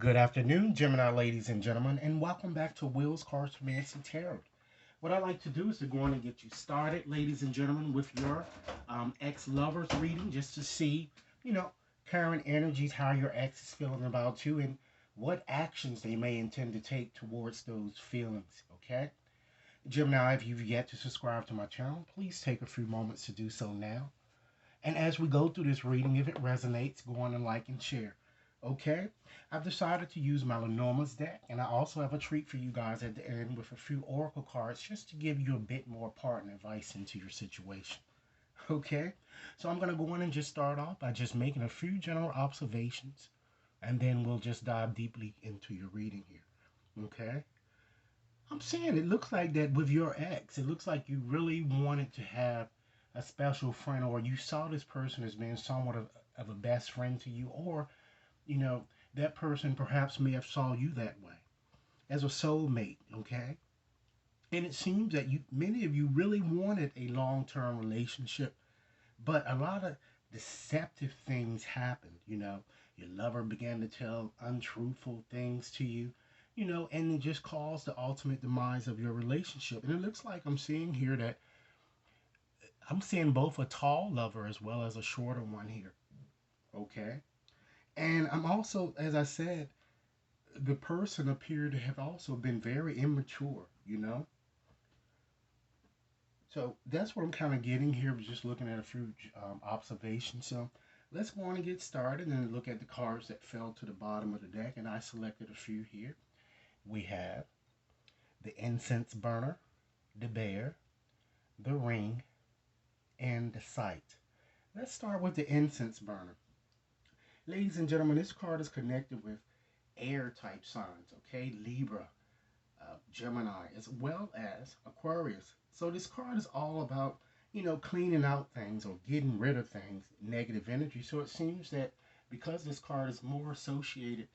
Good afternoon, Gemini ladies and gentlemen, and welcome back to Will's Cards Fancy Tarot. What I like to do is to go on and get you started, ladies and gentlemen, with your ex-lovers reading, just to see, you know, current energies, how your ex is feeling about you, and what actions they may intend to take towards those feelings. Okay, Gemini, if you've yet to subscribe to my channel, please take a few moments to do so now. And as we go through this reading, if it resonates, go on and like and share. Okay? I've decided to use my Lenormand's deck, and I also have a treat for you guys at the end with a few oracle cards just to give you a bit more partner advice into your situation. Okay? So I'm going to go in and just start off by just making a few general observations, and then we'll just dive deeply into your reading here. Okay? I'm saying it looks like that with your ex, it looks like you really wanted to have a special friend, or you saw this person as being somewhat of a best friend to you, or you know, that person perhaps may have saw you that way as a soulmate, okay? And it seems that many of you really wanted a long-term relationship, but a lot of deceptive things happened, Your lover began to tell untruthful things to you, and it just caused the ultimate demise of your relationship. And it looks like I'm seeing here that I'm seeing both a tall lover as well as a shorter one here, okay? And I'm also, as I said, the person appeared to have also been very immature. So that's what I'm kind of getting here, just looking at a few observations. So let's go on and get started and look at the cards that fell to the bottom of the deck. And I selected a few here. We have the incense burner, the bear, the ring, and the sight. Let's start with the incense burner. Ladies and gentlemen, this card is connected with air type signs, okay? Libra, Gemini, as well as Aquarius. So this card is all about, cleaning out things or getting rid of things, negative energy. So it seems that because this card is more associated,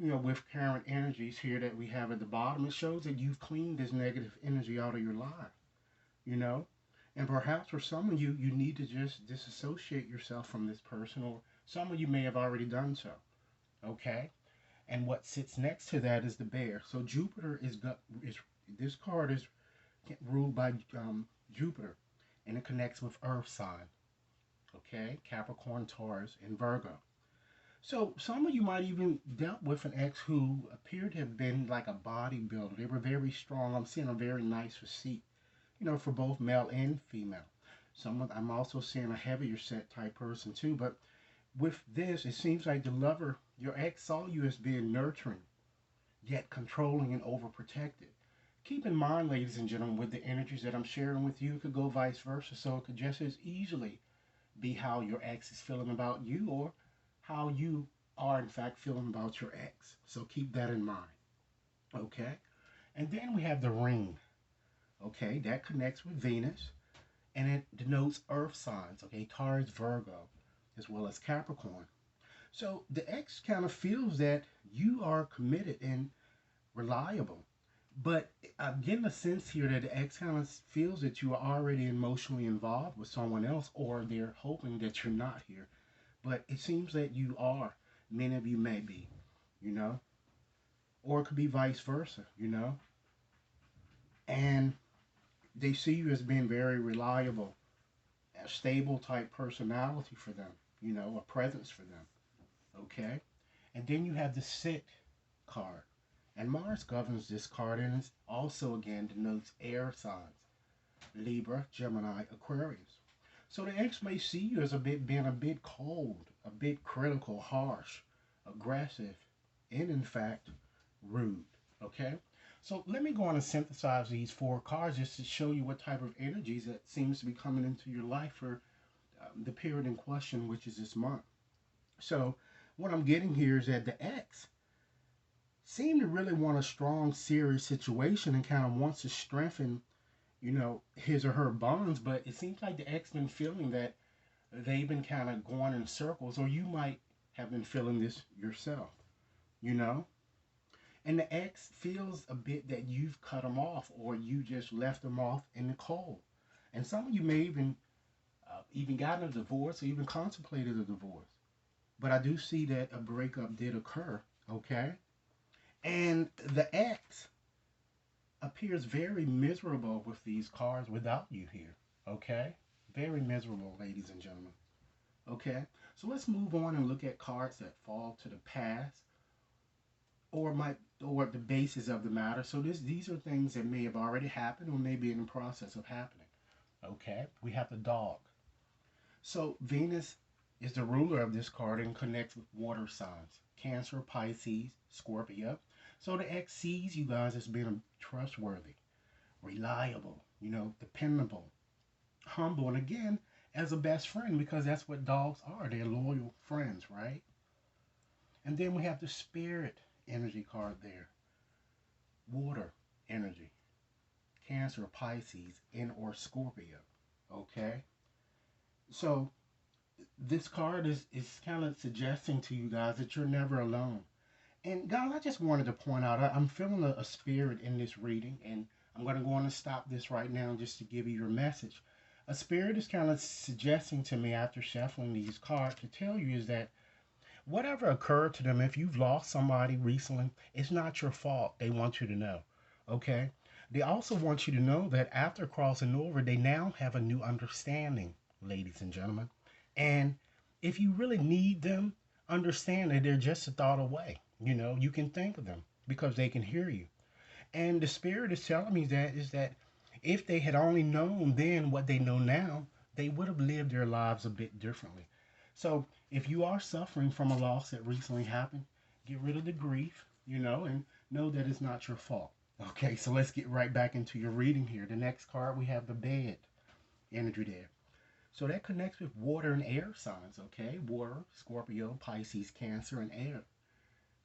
with current energies here that we have at the bottom, it shows that you've cleaned this negative energy out of your life, you know? And perhaps for some of you, you need to just disassociate yourself from this person, or some of you may have already done so, okay? And what sits next to that is the bear. So Jupiter is this card is ruled by Jupiter, and it connects with Earth sign. Okay, Capricorn, Taurus, and Virgo. So some of you might even dealt with an ex who appeared to have been like a bodybuilder. They were very strong. I'm seeing a very nice physique, for both male and female. I'm also seeing a heavier set type person too. But with this, it seems like the lover, your ex, saw you as being nurturing, yet controlling and overprotected. Keep in mind, ladies and gentlemen, with the energies that I'm sharing with you, it could go vice versa. So it could just as easily be how your ex is feeling about you, or how you are, in fact, feeling about your ex. So keep that in mind. Okay? And then we have the ring. Okay? That connects with Venus, and it denotes earth signs. Okay? Taurus, Virgo, as well as Capricorn. So the ex kind of feels that you are committed and reliable. But I'm getting a sense here that the ex kind of feels that you are already emotionally involved with someone else, or they're hoping that you're not here. But it seems that you are. Many of you may be, you know, or it could be vice versa. And they see you as being very reliable, a stable type personality for them, a presence for them. Okay? And then you have the sit card. And Mars governs this card, and it also again denotes air signs: Libra, Gemini, Aquarius. So the ex may see you as being a bit cold, a bit critical, harsh, aggressive, and in fact rude. Okay? So let me go on and synthesize these four cards just to show you what type of energies that seems to be coming into your life for the period in question, which is this month. So what I'm getting here is that the ex seem to really want a strong, serious situation and kind of wants to strengthen, his or her bonds. But it seems like the ex been feeling that they've been kind of going in circles, or you might have been feeling this yourself, you know? And the ex feels a bit that you've cut them off, or you just left them off in the cold. And some of you may even gotten a divorce, or even contemplated a divorce. But I do see that a breakup did occur, Okay? And the ex appears very miserable with these cards without you here. Okay? Very miserable, ladies and gentlemen. Okay? So let's move on and look at cards that fall to the past or might or the basis of the matter. So these are things that may have already happened or may be in the process of happening. Okay? We have the dog. So Venus is the ruler of this card and connects with water signs. Cancer, Pisces, Scorpio. So the ex sees you guys as being trustworthy, reliable, dependable, humble, and again, as a best friend because that's what dogs are. They're loyal friends, right? And then we have the spirit energy card there. Water energy. Cancer, Pisces, and or Scorpio. Okay? So this card is kind of suggesting to you guys that you're never alone. And guys, I just wanted to point out, I'm feeling a spirit in this reading, and I'm going to go on and stop this right now just to give you your message. A spirit is kind of suggesting to me after shuffling these cards to tell you is that whatever occurred to them, if you've lost somebody recently, it's not your fault. They want you to know. Okay? They also want you to know that after crossing over, they now have a new understanding, ladies and gentlemen. And if you really need them, understand that they're just a thought away. You can think of them because they can hear you. And the spirit is telling me that is that if they had only known then what they know now, they would have lived their lives a bit differently. So if you are suffering from a loss that recently happened, get rid of the grief, and know that it's not your fault. Okay, so let's get right back into your reading here. The next card, we have the bed energy there. So that connects with water and air signs, okay? Water, Scorpio, Pisces, Cancer, and air.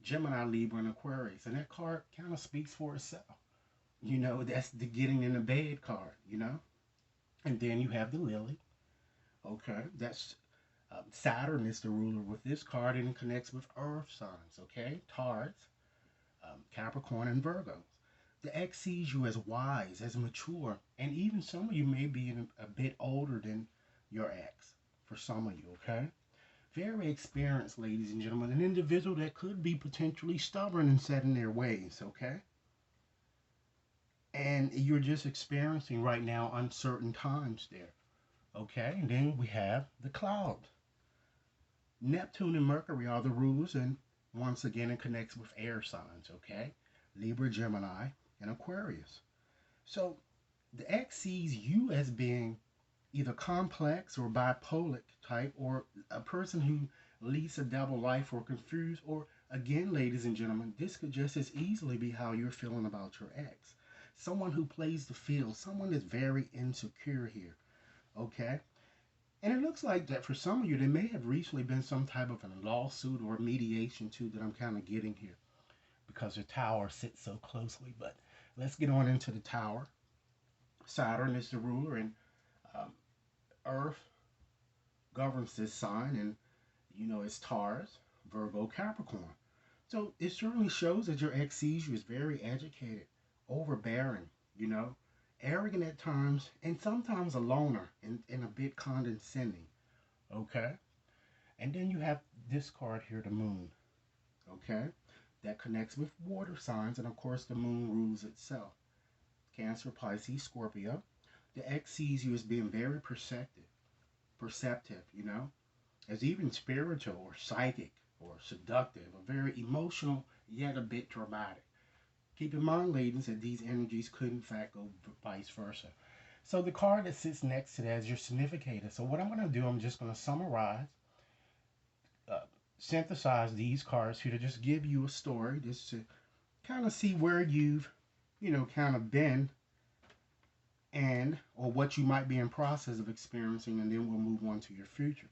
Gemini, Libra, and Aquarius. And that card kind of speaks for itself. That's the getting in the bed card. And then you have the lily. Okay, that's Saturn is the ruler with this card and it connects with earth signs. Okay, Taurus, Capricorn, and Virgos. The X sees you as wise, as mature, and even some of you may be a bit older than your ex. For some of you, okay? Very experienced, ladies and gentlemen. An individual that could be potentially stubborn and set in their ways, okay? And you're just experiencing right now uncertain times there, okay? And then we have the cloud. Neptune and Mercury are the rulers, and once again, it connects with air signs, okay? Libra, Gemini, and Aquarius. So the X sees you as being either complex or bipolar type, or a person who leads a double life or confused, or again, ladies and gentlemen, this could just as easily be how you're feeling about your ex. Someone who plays the field, someone that's very insecure here, okay? And it looks like that for some of you, there may have recently been some type of a lawsuit or mediation too that I'm kind of getting here because the tower sits so closely. But let's get on into the tower. Saturn is the ruler, and um, Earth governs this sign, and it's Taurus, Virgo, Capricorn. So it certainly shows that your ex sees you as very educated, overbearing, you know, arrogant at times, and sometimes a loner and a bit condescending. Okay? And then you have this card here, the moon. Okay? That connects with water signs, and of course, the moon rules itself. Cancer, Pisces, Scorpio. The ex sees you as being very perceptive, as even spiritual or psychic or seductive, or very emotional, yet a bit dramatic. Keep in mind, ladies, that these energies could in fact go vice versa. So the card that sits next to that is your significator. So what I'm going to do, I'm just going to summarize, uh, synthesize these cards here to just give you a story, just to kind of see where you've, kind of been and or what you might be in process of experiencing, and then we'll move on to your future.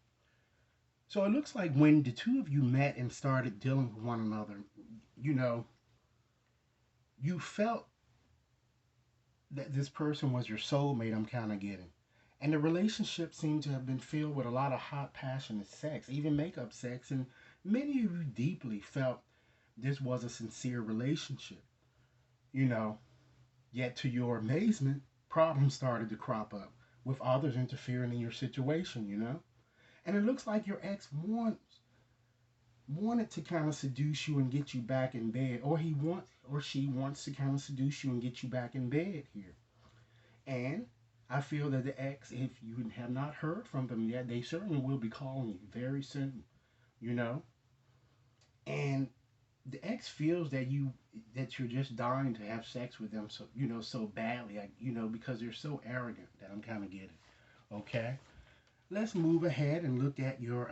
So it looks like when the two of you met and started dealing with one another, you know, you felt that this person was your soulmate, I'm kind of getting. And the relationship seemed to have been filled with a lot of hot, passionate sex, even makeup sex, and many of you deeply felt this was a sincere relationship, you know. Yet to your amazement, problems started to crop up with others interfering in your situation. And it looks like your ex wants wanted to kind of seduce you and get you back in bed, or he wants or she wants to kind of seduce you and get you back in bed here. And I feel that the ex, if you have not heard from them yet, they certainly will be calling you very soon, you know. And the ex feels that you're just dying to have sex with them, so so badly, because they're so arrogant that I'm kind of getting. Okay, let's move ahead and look at your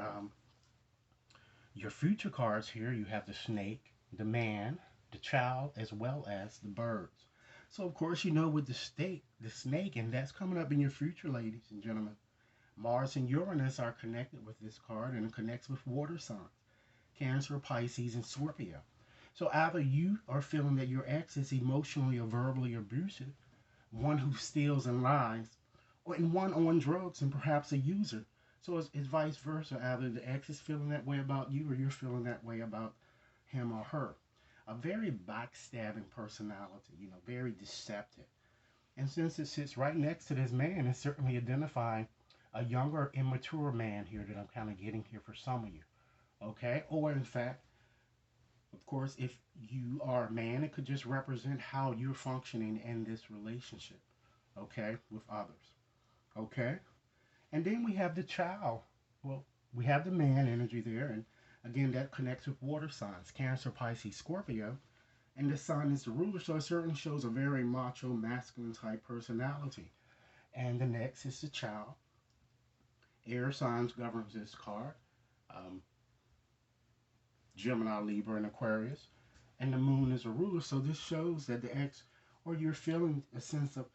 future cards here. You have the snake, the man, the child, as well as the birds. So of course, with the snake, and that's coming up in your future, ladies and gentlemen. Mars and Uranus are connected with this card, and it connects with water signs, Cancer, Pisces, and Scorpio. So either you are feeling that your ex is emotionally or verbally abusive, one who steals and lies, or in one on drugs and perhaps a user. So it's vice versa. Either the ex is feeling that way about you, or you're feeling that way about him or her. A very backstabbing personality, very deceptive. And since it sits right next to this man, it's certainly identifying a younger, immature man here that I'm kind of getting here for some of you. Okay? Or in fact, of course, if you are a man, it could just represent how you're functioning in this relationship, okay, with others. Okay? And then we have the child. Well, we have the man energy there, and again, that connects with water signs, Cancer, Pisces, Scorpio. And the sun is the ruler, so it certainly shows a very macho, masculine type personality. And the next is the child. Air signs governs this card. Um, Gemini, Libra, and Aquarius. And the moon is a ruler, so this shows that the ex, or you're feeling a sense of,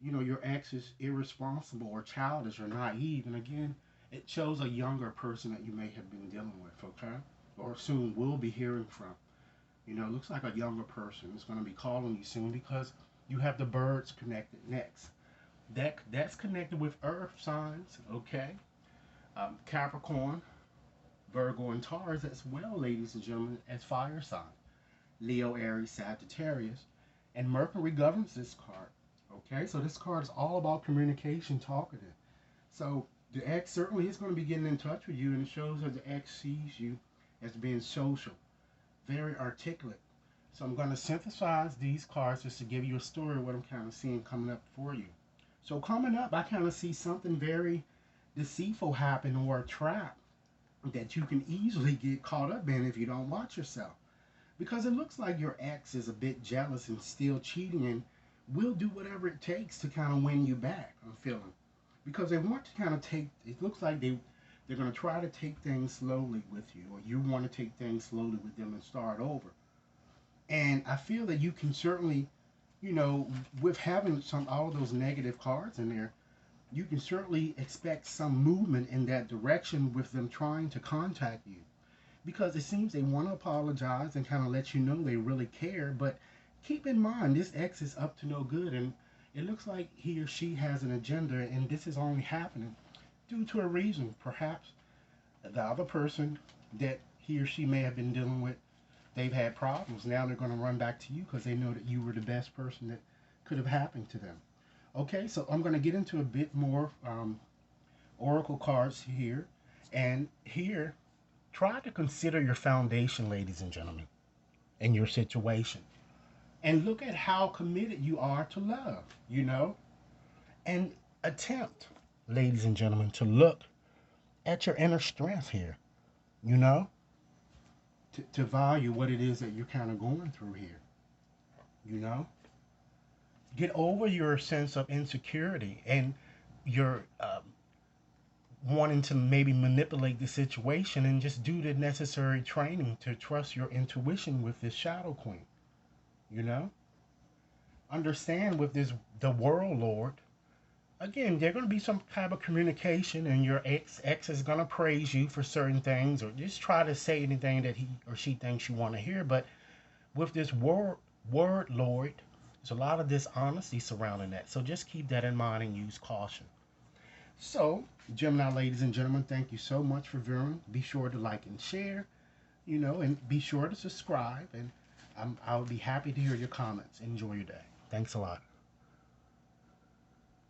your ex is irresponsible or childish or naive. And again, it shows a younger person that you may have been dealing with, okay? Or soon will be hearing from. It looks like a younger person is going to be calling you soon because you have the birds connected next. That's connected with earth signs, okay? Capricorn, Virgo, and Taurus as well, ladies and gentlemen, as fire signs. Leo, Aries, Sagittarius, and Mercury governs this card. Okay, so this card is all about communication, talkative. So the ex certainly is going to be getting in touch with you, and it shows that the ex sees you as being social, very articulate. So I'm going to synthesize these cards just to give you a story of what I'm kind of seeing coming up for you. So coming up, I kind of see something very deceitful happen, or a trap that you can easily get caught up in if you don't watch yourself. Because it looks like your ex is a bit jealous and still cheating, and will do whatever it takes to kind of win you back, I'm feeling. Because they want to kind of it looks like they're going to try to take things slowly with you, or you want to take things slowly with them and start over. And I feel that you can certainly, with having all of those negative cards in there, you can certainly expect some movement in that direction with them trying to contact you, because it seems they want to apologize and kind of let you know they really care. But keep in mind, this ex is up to no good, and it looks like he or she has an agenda, and this is only happening due to a reason. Perhaps the other person that he or she may have been dealing with, they've had problems. Now they're going to run back to you because they know that you were the best person that could have happened to them. Okay, so I'm going to get into a bit more oracle cards here. And here, try to consider your foundation, ladies and gentlemen, in your situation. And look at how committed you are to love, and attempt, ladies and gentlemen, to look at your inner strength here, you know, to value what it is that you're kind of going through here, you know. Get over your sense of insecurity and your wanting to maybe manipulate the situation, and just do the necessary training to trust your intuition with this shadow queen, you know. Understand with this, the world lord, again, there's going to be some type of communication, and your ex is going to praise you for certain things, or just try to say anything that he or she thinks you want to hear. But with this word lord, there's a lot of dishonesty surrounding that, so just keep that in mind and use caution. So, Gemini, ladies and gentlemen, thank you so much for viewing. Be sure to like and share, and be sure to subscribe, and I'll be happy to hear your comments. Enjoy your day. Thanks a lot.